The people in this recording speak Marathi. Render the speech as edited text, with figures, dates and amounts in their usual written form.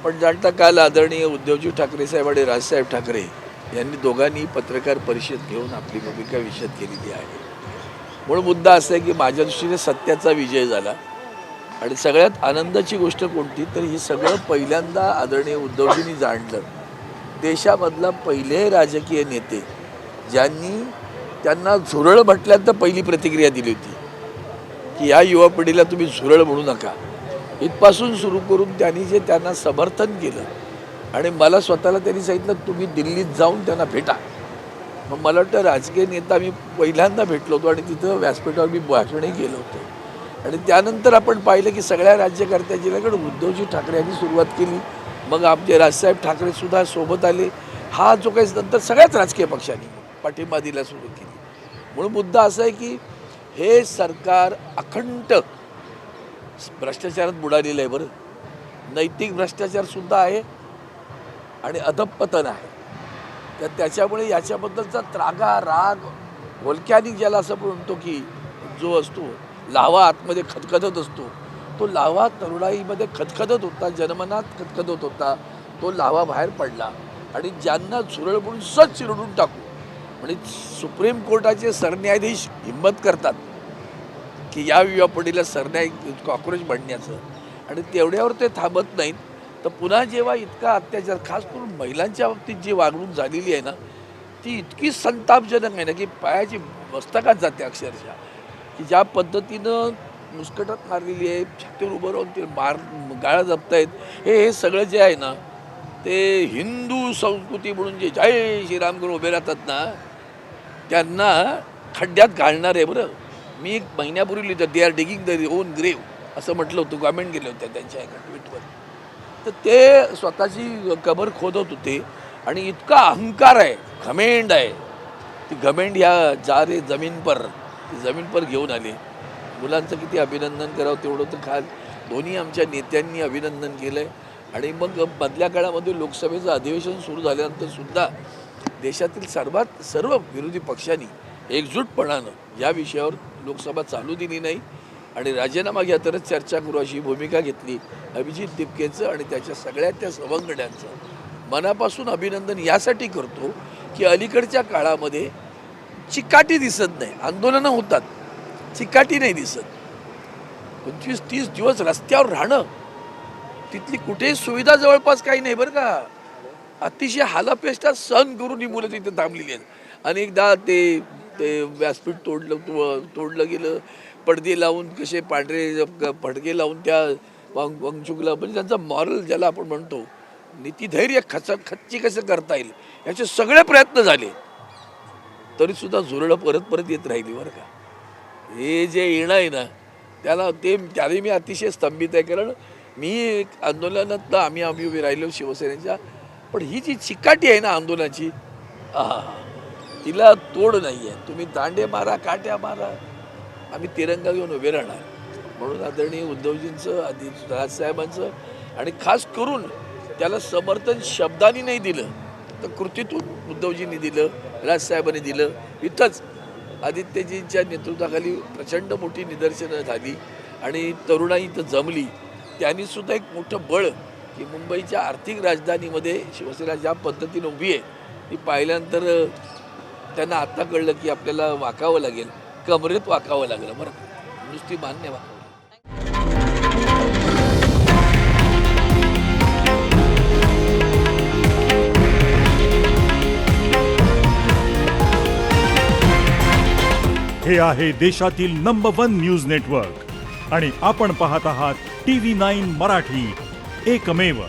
आपण जाणता काल आदरणीय उद्धवजी ठाकरे साहेब आणि राजसाहेब ठाकरे यांनी दोघांनी पत्रकार परिषद घेऊन आपली भूमिका विशद केलेली आहे. मूळ मुद्दा असा आहे की माझ्या दृष्टीने सत्याचा विजय झाला आणि सगळ्यात आनंदाची गोष्ट कोणती तर ही सगळं पहिल्यांदा आदरणीय उद्धवजींनी जाणलं. देशामधला पहिले राजकीय नेते ज्यांनी त्यांना झुरळ म्हटल्यानंतर पहिली प्रतिक्रिया दिली होती की या युवा पिढीला तुम्ही झुरळ म्हणू नका. इथपासून सुरू करून त्यांनी जे त्यांना समर्थन केलं आणि मला स्वतःला त्यांनी सांगितलं तुम्ही दिल्लीत जाऊन त्यांना भेटा. मग मला वाटतं राजकीय नेता मी पहिल्यांदा भेटलो होतो आणि तिथं व्यासपीठावर मी भाषणही केलं होतं आणि त्यानंतर आपण पाहिलं की सगळ्या राज्यकर्त्यांच्याकडे उद्धवजी ठाकरे यांनी सुरुवात केली. मग आमचे राजसाहेब ठाकरेसुद्धा सोबत आले. हा जो काही नंतर सगळ्याच राजकीय पक्षांनी पाठिंबा दिला सुरू केली. म्हणून मुद्दा असा आहे की हे सरकार अखंड भ्रष्टाचारात बुडालेलं आहे. बरं, नैतिक भ्रष्टाचारसुद्धा आहे आणि अधपतन आहे. तर त्याच्यामुळे याच्याबद्दलचा त्रागा राग व्होल्कॅनिक ज्याला असं म्हणतो की जो असतो लाव्हा आतमध्ये खदखदत असतो, तो लाव्हा तरुणाईमध्ये खदखदत होता, जनमनात खदखदत होता. तो लाव्हा बाहेर पडला आणि ज्यांना झुरळ म्हणून सच चिरडून टाकू म्हणजे सुप्रीम कोर्टाचे सरन्यायाधीश हिंमत करतात की या युवा पिढीला सरन्याय कॉक्रोच बनण्याचं आणि तेवढ्यावर ते थांबत नाहीत. तर पुन्हा जेव्हा इतका अत्याचार खास करून महिलांच्या बाबतीत जी वागणूक झालेली आहे ना ती इतकी संतापजनक आहे ना की पायाची मस्तकात जाते अक्षरशः. की ज्या पद्धतीनं मुस्कटात मारलेली आहे, छातीवर उभं राहून ते गाळा जपतायत. हे सगळं जे आहे ना ते हिंदू संस्कृती म्हणून जे जय श्रीराम करून उभे राहतात ना त्यांना खड्ड्यात घालणार आहे. बरं, मी एक महिन्यापूर्वी लिहिलं they are digging the on ग्रेव असं म्हटलं होतं, कमेंट केलं होतं त्यांच्या एका ट्विटवर. तर ते स्वतःची कबर खोदत होते आणि इतका अहंकार आहे, घमेंड आहे. ती घमेंड ह्या जा रे जमीन पर घेऊन आले. मुलांचं किती अभिनंदन करावं तेवढं तर खाल दोन्ही आमच्या नेत्यांनी अभिनंदन केलं आहे. आणि मग मधल्या काळामध्ये लोकसभेचं अधिवेशन सुरू झाल्यानंतर सुद्धा देशातील सर्व विरोधी पक्षांनी एकजूटपणानं या विषयावर लोकसभा चालू दिली नाही आणि राजीनामा घ्या तरच चर्चा करू अशी भूमिका घेतली. अभिजित दिपकेचं आणि त्याच्या सगळ्या त्या सवंगड्यांचं मनापासून अभिनंदन यासाठी करतो की अलीकडच्या काळामध्ये चिकाटी दिसत नाही. आंदोलनं होतात, चिकाटी नाही दिसत. 25-30 दिवस रस्त्यावर राहणं, तिथली कुठेही सुविधा जवळपास काही नाही. बरं का, अतिशय हालापेष्टा सहन करून ही मुलं तिथे थांबलेली आहेत. अनेकदा ते व्यासपीठ तोडलं गेलं, पडदे लावून कसे पांढरे फडके लावून त्या वांगचुकला म्हणजे त्यांचा मॉरल ज्याला आपण म्हणतो नीतिधैर्य खच्ची कसं करता येईल याचे सगळे प्रयत्न झाले तरीसुद्धा झुरळं परत येत राहिली. बरं का, हे जे येणं आहे ना त्याने मी अतिशय स्तंभित आहे. कारण मी आंदोलनात आम्ही उभे राहिलो शिवसेनेच्या, पण ही जी चिकाटी आहे ना आंदोलनाची तिला तोड नाही आहे. तुम्ही दांडे मारा, काट्या मारा, आम्ही तिरंगा घेऊन उभे राहणार. म्हणून आदरणीय उद्धवजींचं आधी राजसाहेबांचं आणि खास करून त्याला समर्थन शब्दांनी नाही दिलं तर कृतीतून उद्धवजींनी दिलं, राजसाहेबांनी दिलं. इथंच आदित्यजींच्या नेतृत्वाखाली प्रचंड मोठी निदर्शनं झाली आणि तरुणाई इथं जमली. त्यांनीसुद्धा एक मोठं बळ की मुंबईच्या आर्थिक राजधानीमध्ये शिवसेना ज्या पद्धतीने उभी आहे ती पाहिल्यानंतर त्यांना आता कळलं की आपल्याला वाकावं लागेल, कमरेत वाकावं लागलं. बरं, नुसती मान्य वाकावं. हे आहे देशातील नंबर 1 न्यूज नेटवर्क आणि आपण पाहत आहात TV9 मराठी, एकमेव.